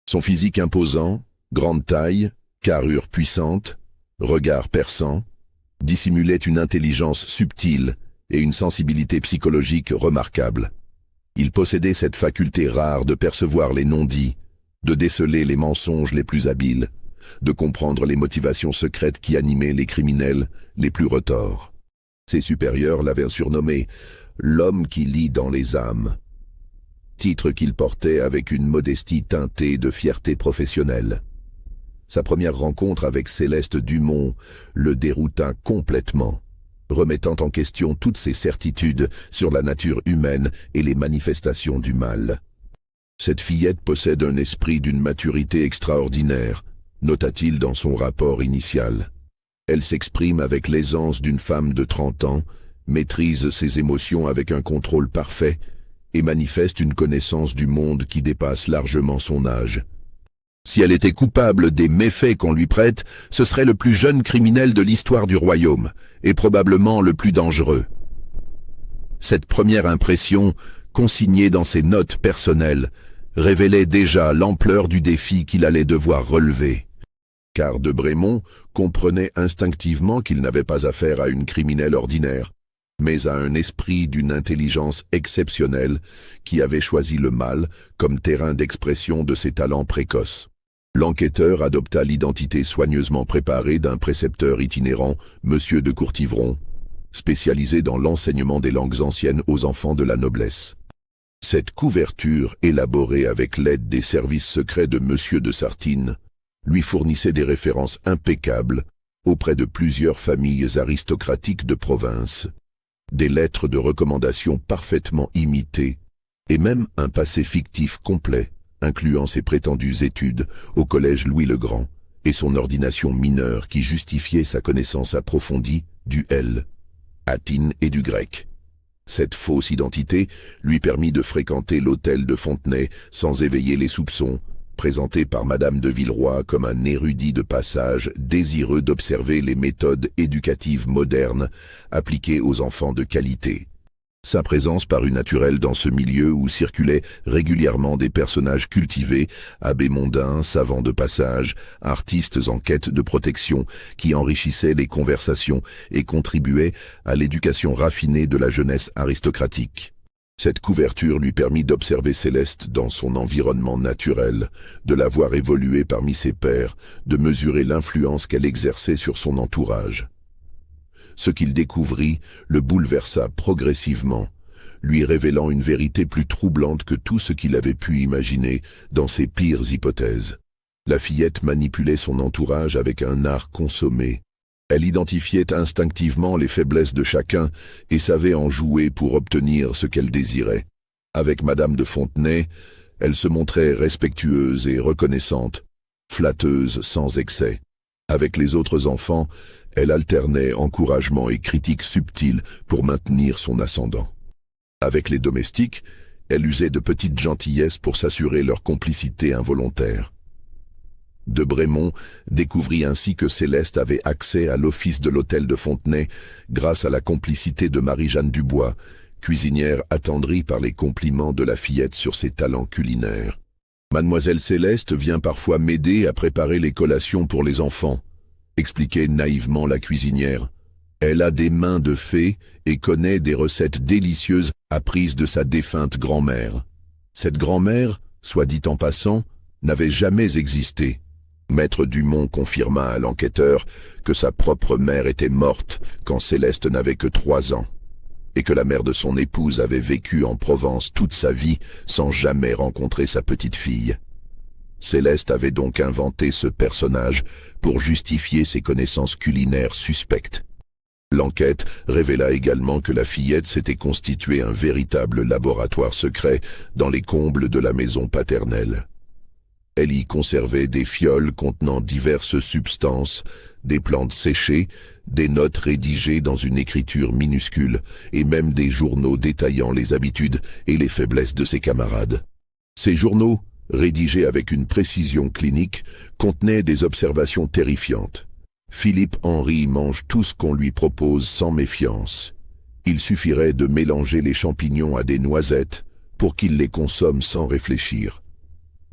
Son physique imposant, grande taille, carrure puissante, regard perçant, dissimulait une intelligence subtile et une sensibilité psychologique remarquable. Il possédait cette faculté rare de percevoir les non-dits, de déceler les mensonges les plus habiles, de comprendre les motivations secrètes qui animaient les criminels les plus retors. Ses supérieurs l'avaient surnommé « l'homme qui lit dans les âmes », titre qu'il portait avec une modestie teintée de fierté professionnelle. Sa première rencontre avec Céleste Dumont le dérouta complètement, remettant en question toutes ses certitudes sur la nature humaine et les manifestations du mal. Cette fillette possède un esprit d'une maturité extraordinaire, nota-t-il dans son rapport initial. Elle s'exprime avec l'aisance d'une femme de 30 ans, maîtrise ses émotions avec un contrôle parfait et manifeste une connaissance du monde qui dépasse largement son âge. Si elle était coupable des méfaits qu'on lui prête, ce serait le plus jeune criminel de l'histoire du royaume, et probablement le plus dangereux. Cette première impression, consignée dans ses notes personnelles, révélait déjà l'ampleur du défi qu'il allait devoir relever. Car de Brémond comprenait instinctivement qu'il n'avait pas affaire à une criminelle ordinaire, mais à un esprit d'une intelligence exceptionnelle qui avait choisi le mal comme terrain d'expression de ses talents précoces. L'enquêteur adopta l'identité soigneusement préparée d'un précepteur itinérant, Monsieur de Courtivron, spécialisé dans l'enseignement des langues anciennes aux enfants de la noblesse. Cette couverture, élaborée avec l'aide des services secrets de Monsieur de Sartine, lui fournissait des références impeccables auprès de plusieurs familles aristocratiques de province, des lettres de recommandation parfaitement imitées, et même un passé fictif complet, incluant ses prétendues études au collège Louis-le-Grand et son ordination mineure qui justifiait sa connaissance approfondie du latine et du grec. Cette fausse identité lui permit de fréquenter l'hôtel de Fontenay sans éveiller les soupçons, présenté par Madame de Villeroy comme un érudit de passage désireux d'observer les méthodes éducatives modernes appliquées aux enfants de qualité. Sa présence parut naturelle dans ce milieu où circulaient régulièrement des personnages cultivés, abbés mondains, savants de passage, artistes en quête de protection, qui enrichissaient les conversations et contribuaient à l'éducation raffinée de la jeunesse aristocratique. Cette couverture lui permit d'observer Céleste dans son environnement naturel, de la voir évoluer parmi ses pairs, de mesurer l'influence qu'elle exerçait sur son entourage. Ce qu'il découvrit le bouleversa progressivement, lui révélant une vérité plus troublante que tout ce qu'il avait pu imaginer dans ses pires hypothèses. La fillette manipulait son entourage avec un art consommé. Elle identifiait instinctivement les faiblesses de chacun et savait en jouer pour obtenir ce qu'elle désirait. Avec Madame de Fontenay, elle se montrait respectueuse et reconnaissante, flatteuse sans excès. Avec les autres enfants, elle alternait encouragement et critique subtile pour maintenir son ascendant. Avec les domestiques, elle usait de petites gentillesses pour s'assurer leur complicité involontaire. De Brémond découvrit ainsi que Céleste avait accès à l'office de l'hôtel de Fontenay grâce à la complicité de Marie-Jeanne Dubois, cuisinière attendrie par les compliments de la fillette sur ses talents culinaires. Mademoiselle Céleste vient parfois m'aider à préparer les collations pour les enfants, expliquait naïvement la cuisinière. Elle a des mains de fée et connaît des recettes délicieuses apprises de sa défunte grand-mère. Cette grand-mère, soit dit en passant, n'avait jamais existé. Maître Dumont confirma à l'enquêteur que sa propre mère était morte quand Céleste n'avait que 3 ans, et que la mère de son épouse avait vécu en Provence toute sa vie sans jamais rencontrer sa petite fille. Céleste avait donc inventé ce personnage pour justifier ses connaissances culinaires suspectes. L'enquête révéla également que la fillette s'était constitué un véritable laboratoire secret dans les combles de la maison paternelle. Elle y conservait des fioles contenant diverses substances, des plantes séchées, des notes rédigées dans une écriture minuscule et même des journaux détaillant les habitudes et les faiblesses de ses camarades. Ces journaux, rédigés avec une précision clinique, contenaient des observations terrifiantes. Philippe Henry mange tout ce qu'on lui propose sans méfiance. Il suffirait de mélanger les champignons à des noisettes pour qu'il les consomme sans réfléchir.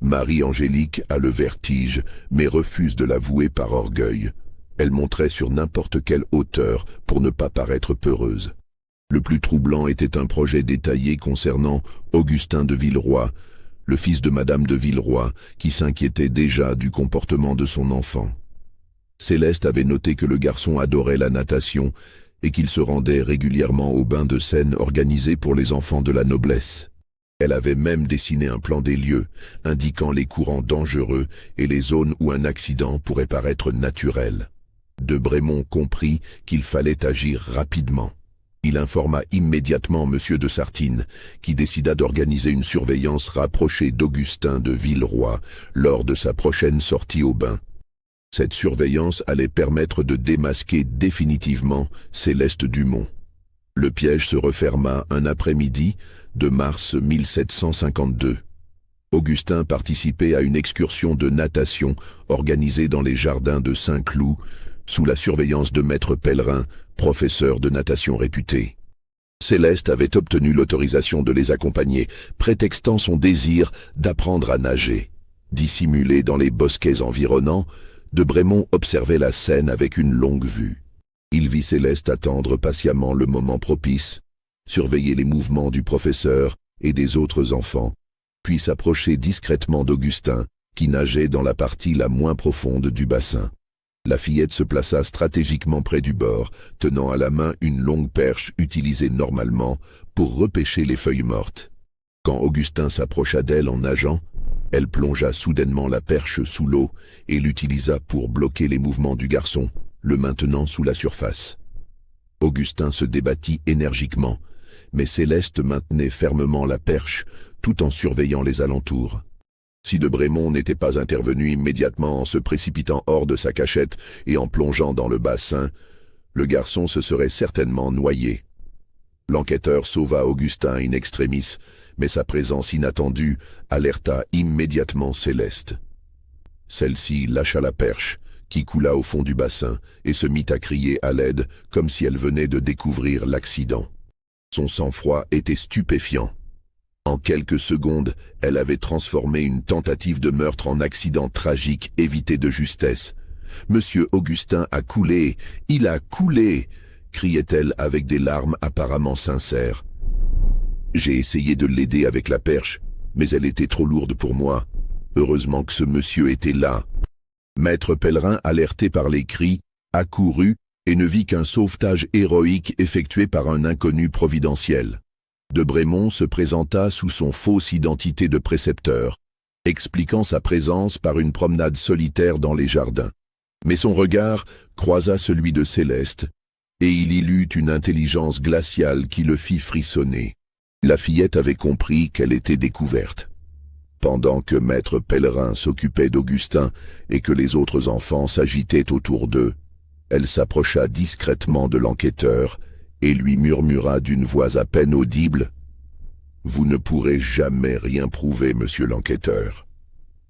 Marie-Angélique a le vertige, mais refuse de l'avouer par orgueil. Elle monterait sur n'importe quelle hauteur pour ne pas paraître peureuse. Le plus troublant était un projet détaillé concernant Augustin de Villeroy, le fils de Madame de Villeroy, qui s'inquiétait déjà du comportement de son enfant. Céleste avait noté que le garçon adorait la natation et qu'il se rendait régulièrement au bain de Seine organisé pour les enfants de la noblesse. Elle avait même dessiné un plan des lieux, indiquant les courants dangereux et les zones où un accident pourrait paraître naturel. De Brémond comprit qu'il fallait agir rapidement. Il informa immédiatement M. de Sartine, qui décida d'organiser une surveillance rapprochée d'Augustin de Villeroy lors de sa prochaine sortie au bain. Cette surveillance allait permettre de démasquer définitivement Céleste Dumont. Le piège se referma un après-midi de mars 1752. Augustin participait à une excursion de natation organisée dans les jardins de Saint-Cloud, sous la surveillance de maître Pellerin, professeur de natation réputé. Céleste avait obtenu l'autorisation de les accompagner, prétextant son désir d'apprendre à nager. Dissimulé dans les bosquets environnants, de Brémond observait la scène avec une longue vue. Il vit Céleste attendre patiemment le moment propice, surveiller les mouvements du professeur et des autres enfants, puis s'approcher discrètement d'Augustin, qui nageait dans la partie la moins profonde du bassin. La fillette se plaça stratégiquement près du bord, tenant à la main une longue perche utilisée normalement pour repêcher les feuilles mortes. Quand Augustin s'approcha d'elle en nageant, elle plongea soudainement la perche sous l'eau et l'utilisa pour bloquer les mouvements du garçon, le maintenant sous la surface. Augustin se débattit énergiquement, mais Céleste maintenait fermement la perche tout en surveillant les alentours. Si de Brémond n'était pas intervenu immédiatement en se précipitant hors de sa cachette et en plongeant dans le bassin, le garçon se serait certainement noyé. L'enquêteur sauva Augustin in extremis, mais sa présence inattendue alerta immédiatement Céleste. Celle-ci lâcha la perche, qui coula au fond du bassin, et se mit à crier à l'aide comme si elle venait de découvrir l'accident. Son sang-froid était stupéfiant. En quelques secondes, elle avait transformé une tentative de meurtre en accident tragique évité de justesse. « Monsieur Augustin a coulé, il a coulé !» criait-elle avec des larmes apparemment sincères. J'ai essayé de l'aider avec la perche, mais elle était trop lourde pour moi. Heureusement que ce monsieur était là. Maître Pellerin, alerté par les cris, accourut et ne vit qu'un sauvetage héroïque effectué par un inconnu providentiel. De Brémond se présenta sous son fausse identité de précepteur, expliquant sa présence par une promenade solitaire dans les jardins. Mais son regard croisa celui de Céleste, et il y lut une intelligence glaciale qui le fit frissonner. La fillette avait compris qu'elle était découverte. Pendant que maître Pellerin s'occupait d'Augustin et que les autres enfants s'agitaient autour d'eux, elle s'approcha discrètement de l'enquêteur et lui murmura d'une voix à peine audible « Vous ne pourrez jamais rien prouver, monsieur l'enquêteur.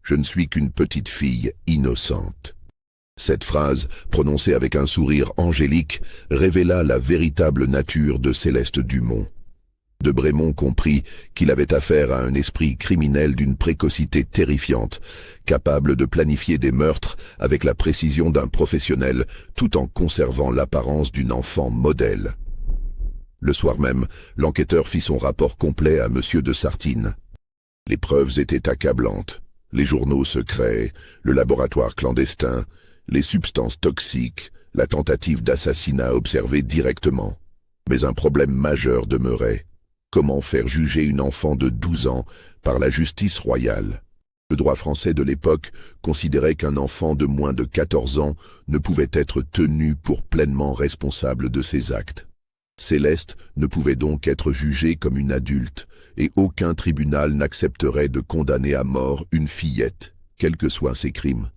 Je ne suis qu'une petite fille innocente. » Cette phrase, prononcée avec un sourire angélique, révéla la véritable nature de Céleste Dumont. De Brémond comprit qu'il avait affaire à un esprit criminel d'une précocité terrifiante, capable de planifier des meurtres avec la précision d'un professionnel tout en conservant l'apparence d'une enfant modèle. Le soir même, l'enquêteur fit son rapport complet à M. de Sartine. Les preuves étaient accablantes. Les journaux secrets, le laboratoire clandestin, les substances toxiques, la tentative d'assassinat observée directement. Mais un problème majeur demeurait. Comment faire juger une enfant de 12 ans par la justice royale? Le droit français de l'époque considérait qu'un enfant de moins de 14 ans ne pouvait être tenu pour pleinement responsable de ses actes. Céleste ne pouvait donc être jugée comme une adulte, et aucun tribunal n'accepterait de condamner à mort une fillette, quels que soient ses crimes.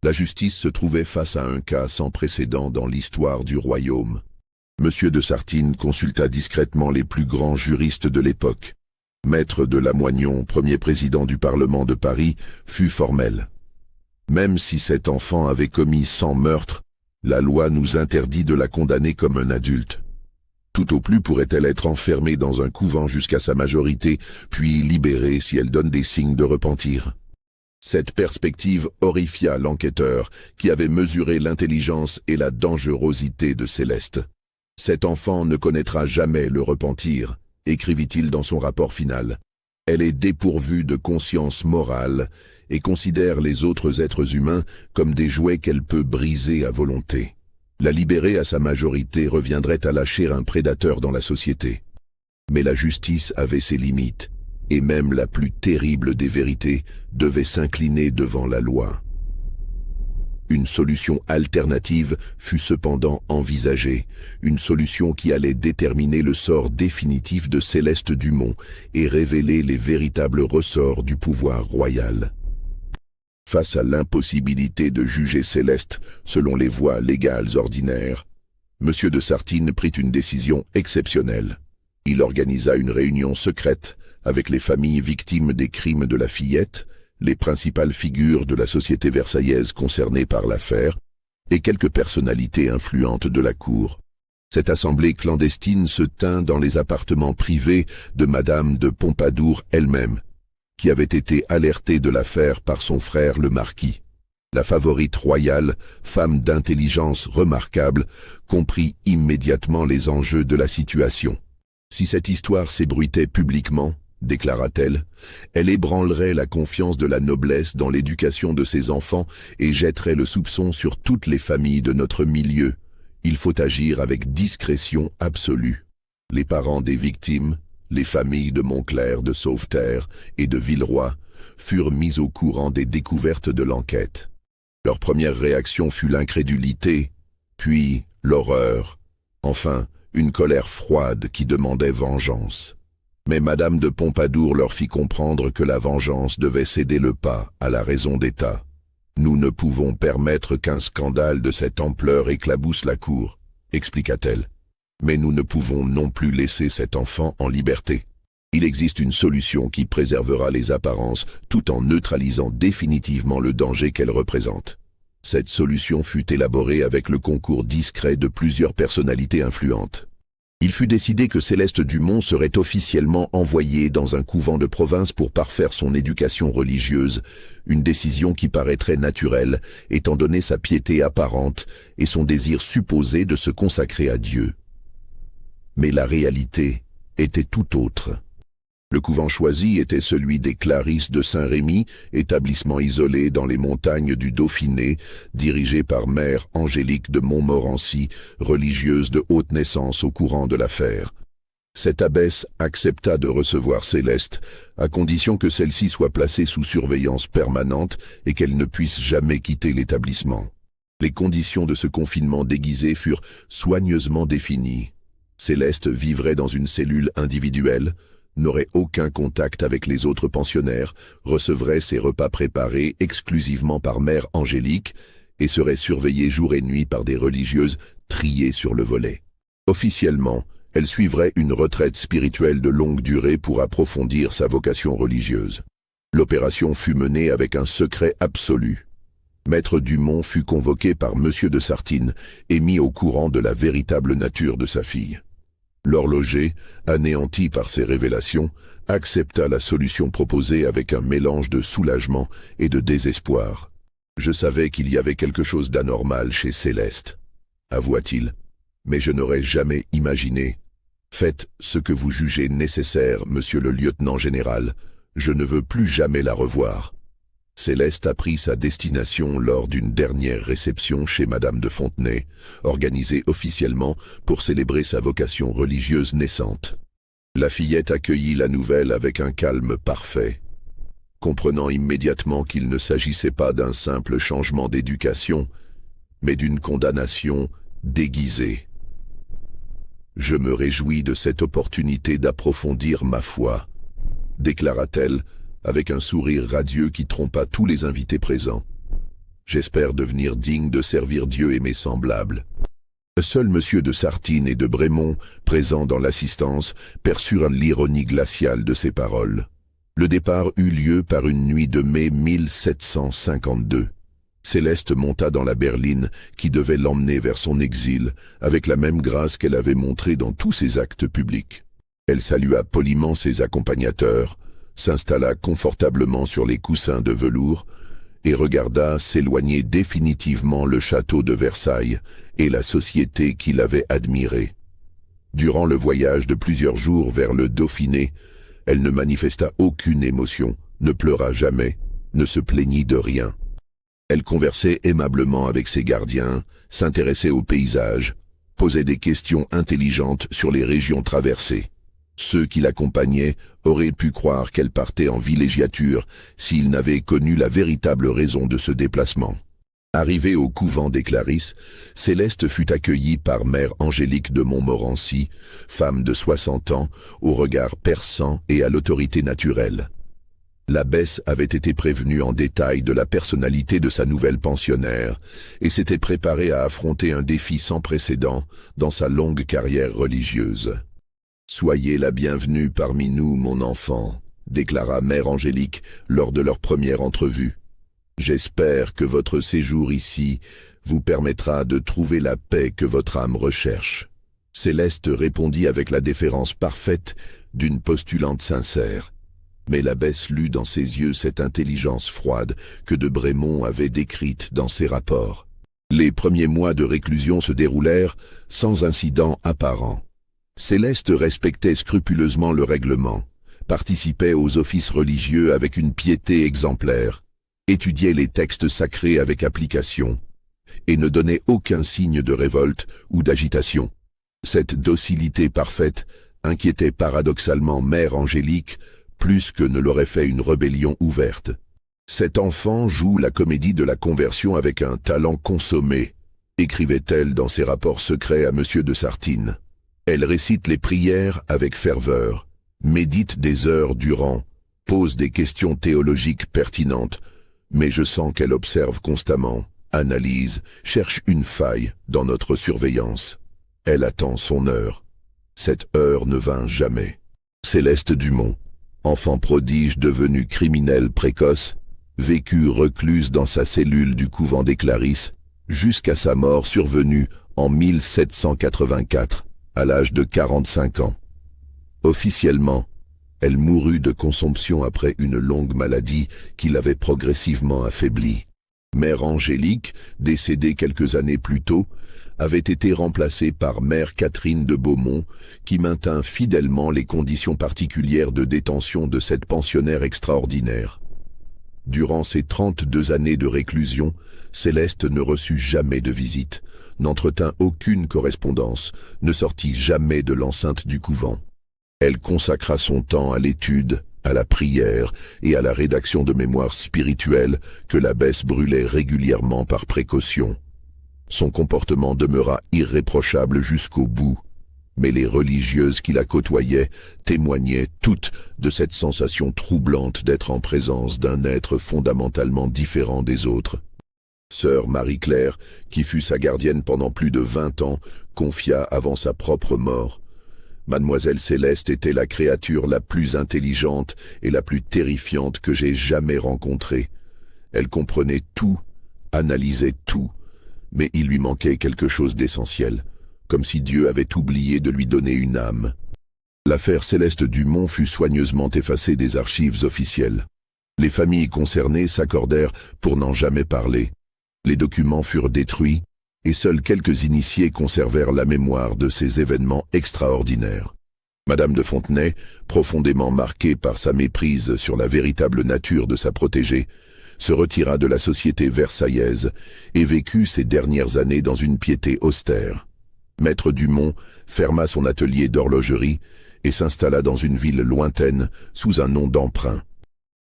La justice se trouvait face à un cas sans précédent dans l'histoire du royaume. Monsieur de Sartine consulta discrètement les plus grands juristes de l'époque. Maître de Lamoignon, premier président du Parlement de Paris, fut formel. Même si cet enfant avait commis 100 meurtres, la loi nous interdit de la condamner comme un adulte. Tout au plus pourrait-elle être enfermée dans un couvent jusqu'à sa majorité, puis libérée si elle donne des signes de repentir. Cette perspective horrifia l'enquêteur, qui avait mesuré l'intelligence et la dangerosité de Céleste. « Cet enfant ne connaîtra jamais le repentir », écrivit-il dans son rapport final. Elle est dépourvue de conscience morale et considère les autres êtres humains comme des jouets qu'elle peut briser à volonté. La libérer à sa majorité reviendrait à lâcher un prédateur dans la société. Mais la justice avait ses limites, et même la plus terrible des vérités devait s'incliner devant la loi. Une solution alternative fut cependant envisagée, une solution qui allait déterminer le sort définitif de Céleste Dumont et révéler les véritables ressorts du pouvoir royal. Face à l'impossibilité de juger Céleste selon les voies légales ordinaires, M. de Sartine prit une décision exceptionnelle. Il organisa une réunion secrète avec les familles victimes des crimes de la fillette, les principales figures de la société versaillaise concernées par l'affaire et quelques personnalités influentes de la cour. Cette assemblée clandestine se tint dans les appartements privés de Madame de Pompadour elle-même, qui avait été alertée de l'affaire par son frère le marquis. La favorite royale, femme d'intelligence remarquable, comprit immédiatement les enjeux de la situation. Si cette histoire s'ébruitait publiquement, déclara-t-elle, elle ébranlerait la confiance de la noblesse dans l'éducation de ses enfants et jetterait le soupçon sur toutes les familles de notre milieu. Il faut agir avec discrétion absolue. Les parents des victimes, les familles de Montclair, de Sauveterre et de Villeroy furent mis au courant des découvertes de l'enquête. Leur première réaction fut l'incrédulité, puis l'horreur, enfin une colère froide qui demandait vengeance. Mais Madame de Pompadour leur fit comprendre que la vengeance devait céder le pas à la raison d'État. « Nous ne pouvons permettre qu'un scandale de cette ampleur éclabousse la cour, » expliqua-t-elle. « Mais nous ne pouvons non plus laisser cet enfant en liberté. Il existe une solution qui préservera les apparences tout en neutralisant définitivement le danger qu'elle représente. » Cette solution fut élaborée avec le concours discret de plusieurs personnalités influentes. Il fut décidé que Céleste Dumont serait officiellement envoyée dans un couvent de province pour parfaire son éducation religieuse, une décision qui paraîtrait naturelle, étant donné sa piété apparente et son désir supposé de se consacrer à Dieu. Mais la réalité était tout autre. Le couvent choisi était celui des Clarisses de Saint-Rémy, établissement isolé dans les montagnes du Dauphiné, dirigé par Mère Angélique de Montmorency, religieuse de haute naissance au courant de l'affaire. Cette abbesse accepta de recevoir Céleste, à condition que celle-ci soit placée sous surveillance permanente et qu'elle ne puisse jamais quitter l'établissement. Les conditions de ce confinement déguisé furent soigneusement définies. Céleste vivrait dans une cellule individuelle, n'aurait aucun contact avec les autres pensionnaires, recevrait ses repas préparés exclusivement par Mère Angélique et serait surveillée jour et nuit par des religieuses triées sur le volet. Officiellement, elle suivrait une retraite spirituelle de longue durée pour approfondir sa vocation religieuse. L'opération fut menée avec un secret absolu. Maître Dumont fut convoqué par M. de Sartine et mis au courant de la véritable nature de sa fille. L'horloger, anéanti par ces révélations, accepta la solution proposée avec un mélange de soulagement et de désespoir. « Je savais qu'il y avait quelque chose d'anormal chez Céleste, » avoua-t-il, « mais je n'aurais jamais imaginé. Faites ce que vous jugez nécessaire, monsieur le lieutenant général, je ne veux plus jamais la revoir. » Céleste apprit sa destination lors d'une dernière réception chez Madame de Fontenay, organisée officiellement pour célébrer sa vocation religieuse naissante. La fillette accueillit la nouvelle avec un calme parfait. Comprenant immédiatement qu'il ne s'agissait pas d'un simple changement d'éducation, mais d'une condamnation déguisée. « Je me réjouis de cette opportunité d'approfondir ma foi, » déclara-t-elle, avec un sourire radieux qui trompa tous les invités présents. « J'espère devenir digne de servir Dieu et mes semblables. » Seul M. de Sartine et de Brémond, présents dans l'assistance, perçurent l'ironie glaciale de ces paroles. Le départ eut lieu par une nuit de mai 1752. Céleste monta dans la berline qui devait l'emmener vers son exil, avec la même grâce qu'elle avait montrée dans tous ses actes publics. Elle salua poliment ses accompagnateurs, s'installa confortablement sur les coussins de velours et regarda s'éloigner définitivement le château de Versailles et la société qui l'avait admirée. Durant le voyage de plusieurs jours vers le Dauphiné, Elle ne manifesta aucune émotion, ne pleura jamais, ne se plaignit de rien. Elle conversait aimablement avec ses gardiens, s'intéressait aux paysages, posait des questions intelligentes sur les régions traversées. Ceux qui l'accompagnaient auraient pu croire qu'elle partait en villégiature s'ils n'avaient connu la véritable raison de ce déplacement. Arrivée au couvent des Clarisses, Céleste fut accueillie par mère Angélique de Montmorency, femme de 60 ans, au regard perçant et à l'autorité naturelle. L'abbesse avait été prévenue en détail de la personnalité de sa nouvelle pensionnaire et s'était préparée à affronter un défi sans précédent dans sa longue carrière religieuse. « Soyez la bienvenue parmi nous, mon enfant », déclara mère Angélique lors de leur première entrevue. « J'espère que votre séjour ici vous permettra de trouver la paix que votre âme recherche. » Céleste répondit avec la déférence parfaite d'une postulante sincère. Mais l'abbesse lut dans ses yeux cette intelligence froide que de Brémond avait décrite dans ses rapports. Les premiers mois de réclusion se déroulèrent sans incident apparent. Céleste respectait scrupuleusement le règlement, participait aux offices religieux avec une piété exemplaire, étudiait les textes sacrés avec application, et ne donnait aucun signe de révolte ou d'agitation. Cette docilité parfaite inquiétait paradoxalement mère Angélique, plus que ne l'aurait fait une rébellion ouverte. Cet enfant joue la comédie de la conversion avec un talent consommé, écrivait-elle dans ses rapports secrets à Monsieur de Sartine. Elle récite les prières avec ferveur, médite des heures durant, pose des questions théologiques pertinentes, mais je sens qu'elle observe constamment, analyse, cherche une faille dans notre surveillance. Elle attend son heure. Cette heure ne vint jamais. Céleste Dumont, enfant prodige devenu criminel précoce, vécut recluse dans sa cellule du couvent des Clarisses, jusqu'à sa mort survenue en 1784, à l'âge de 45 ans. Officiellement, elle mourut de consomption après une longue maladie qui l'avait progressivement affaiblie. Mère Angélique, décédée quelques années plus tôt, avait été remplacée par mère Catherine de Beaumont, qui maintint fidèlement les conditions particulières de détention de cette pensionnaire extraordinaire. Durant ses 32 années de réclusion, Céleste ne reçut jamais de visite, n'entretint aucune correspondance, ne sortit jamais de l'enceinte du couvent. Elle consacra son temps à l'étude, à la prière et à la rédaction de mémoires spirituelles que l'abbesse brûlait régulièrement par précaution. Son comportement demeura irréprochable jusqu'au bout, mais les religieuses qui la côtoyaient témoignaient toutes de cette sensation troublante d'être en présence d'un être fondamentalement différent des autres. Sœur Marie-Claire, qui fut sa gardienne pendant plus de 20 ans, confia avant sa propre mort: « Mademoiselle Céleste était la créature la plus intelligente et la plus terrifiante que j'ai jamais rencontrée. Elle comprenait tout, analysait tout, mais il lui manquait quelque chose d'essentiel, comme si Dieu avait oublié de lui donner une âme. » L'affaire Céleste Dumont fut soigneusement effacée des archives officielles. Les familles concernées s'accordèrent pour n'en jamais parler. Les documents furent détruits, et seuls quelques initiés conservèrent la mémoire de ces événements extraordinaires. Madame de Fontenay, profondément marquée par sa méprise sur la véritable nature de sa protégée, se retira de la société versaillaise et vécut ses dernières années dans une piété austère. Maître Dumont ferma son atelier d'horlogerie et s'installa dans une ville lointaine sous un nom d'emprunt.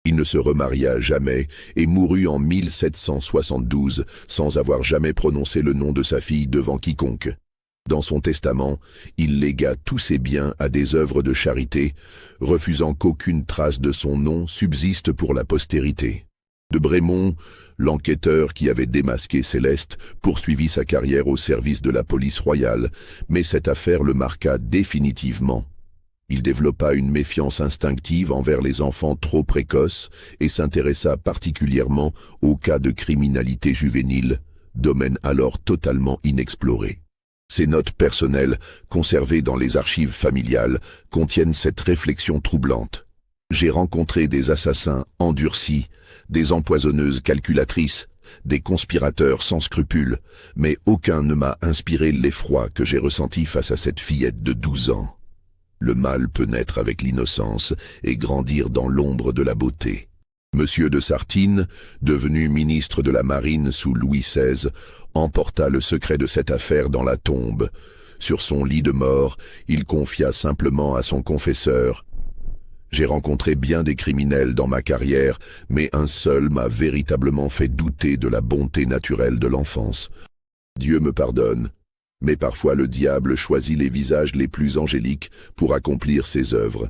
Il ne se remaria jamais et mourut en 1772 sans avoir jamais prononcé le nom de sa fille devant quiconque. Dans son testament, il légua tous ses biens à des œuvres de charité, refusant qu'aucune trace de son nom subsiste pour la postérité. De Brémond, l'enquêteur qui avait démasqué Céleste, poursuivit sa carrière au service de la police royale, mais cette affaire le marqua définitivement. Il développa une méfiance instinctive envers les enfants trop précoces et s'intéressa particulièrement aux cas de criminalité juvénile, domaine alors totalement inexploré. Ses notes personnelles, conservées dans les archives familiales, contiennent cette réflexion troublante. J'ai rencontré des assassins endurcis, des empoisonneuses calculatrices, des conspirateurs sans scrupules, mais aucun ne m'a inspiré l'effroi que j'ai ressenti face à cette fillette de 12 ans. Le mal peut naître avec l'innocence et grandir dans l'ombre de la beauté. Monsieur de Sartine, devenu ministre de la Marine sous Louis XVI, emporta le secret de cette affaire dans la tombe. Sur son lit de mort, il confia simplement à son confesseur: « J'ai rencontré bien des criminels dans ma carrière, mais un seul m'a véritablement fait douter de la bonté naturelle de l'enfance. Dieu me pardonne, mais parfois le diable choisit les visages les plus angéliques pour accomplir ses œuvres. »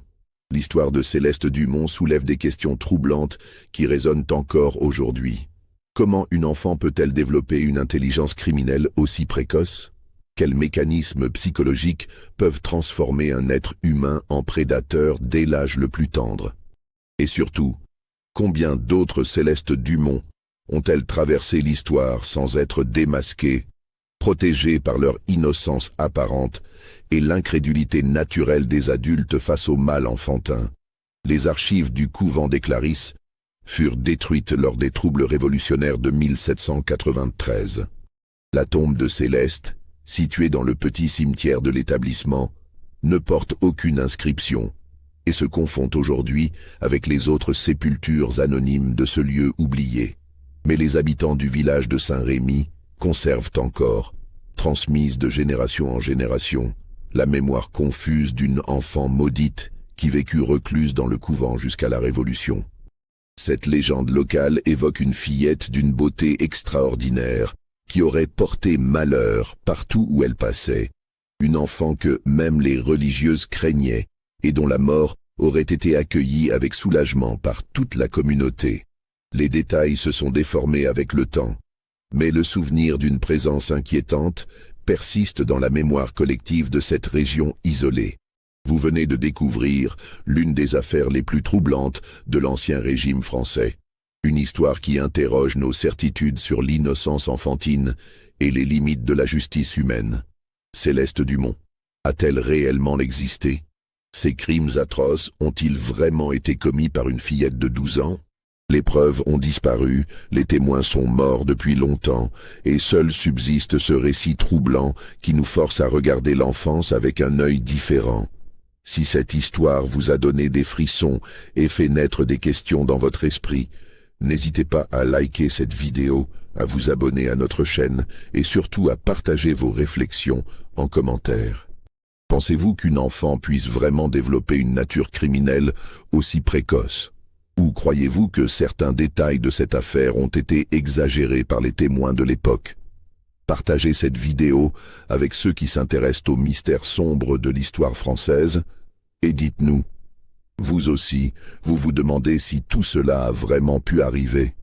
L'histoire de Céleste Dumont soulève des questions troublantes qui résonnent encore aujourd'hui. Comment une enfant peut-elle développer une intelligence criminelle aussi précoce? Quels mécanismes psychologiques peuvent transformer un être humain en prédateur dès l'âge le plus tendre? Et surtout, combien d'autres Céleste Dumont ont-elles traversé l'histoire sans être démasquées, protégées par leur innocence apparente et l'incrédulité naturelle des adultes face au mal enfantin? Les archives du couvent des Clarisses furent détruites lors des troubles révolutionnaires de 1793. La tombe de Céleste, située dans le petit cimetière de l'établissement, ne porte aucune inscription et se confond aujourd'hui avec les autres sépultures anonymes de ce lieu oublié. Mais les habitants du village de Saint-Rémy conservent encore, transmise de génération en génération, la mémoire confuse d'une enfant maudite qui vécut recluse dans le couvent jusqu'à la Révolution. Cette légende locale évoque une fillette d'une beauté extraordinaire qui aurait porté malheur partout où elle passait, une enfant que même les religieuses craignaient et dont la mort aurait été accueillie avec soulagement par toute la communauté. Les détails se sont déformés avec le temps, mais le souvenir d'une présence inquiétante persiste dans la mémoire collective de cette région isolée. Vous venez de découvrir l'une des affaires les plus troublantes de l'Ancien Régime français. Une histoire qui interroge nos certitudes sur l'innocence enfantine et les limites de la justice humaine. Céleste Dumont a-t-elle réellement existé? Ces crimes atroces ont-ils vraiment été commis par une fillette de 12 ans? Les preuves ont disparu, les témoins sont morts depuis longtemps, et seul subsiste ce récit troublant qui nous force à regarder l'enfance avec un œil différent. Si cette histoire vous a donné des frissons et fait naître des questions dans votre esprit, n'hésitez pas à liker cette vidéo, à vous abonner à notre chaîne et surtout à partager vos réflexions en commentaire. Pensez-vous qu'une enfant puisse vraiment développer une nature criminelle aussi précoce? Ou croyez-vous que certains détails de cette affaire ont été exagérés par les témoins de l'époque? Partagez cette vidéo avec ceux qui s'intéressent aux mystères sombres de l'histoire française et dites-nous, vous aussi, vous vous demandez si tout cela a vraiment pu arriver?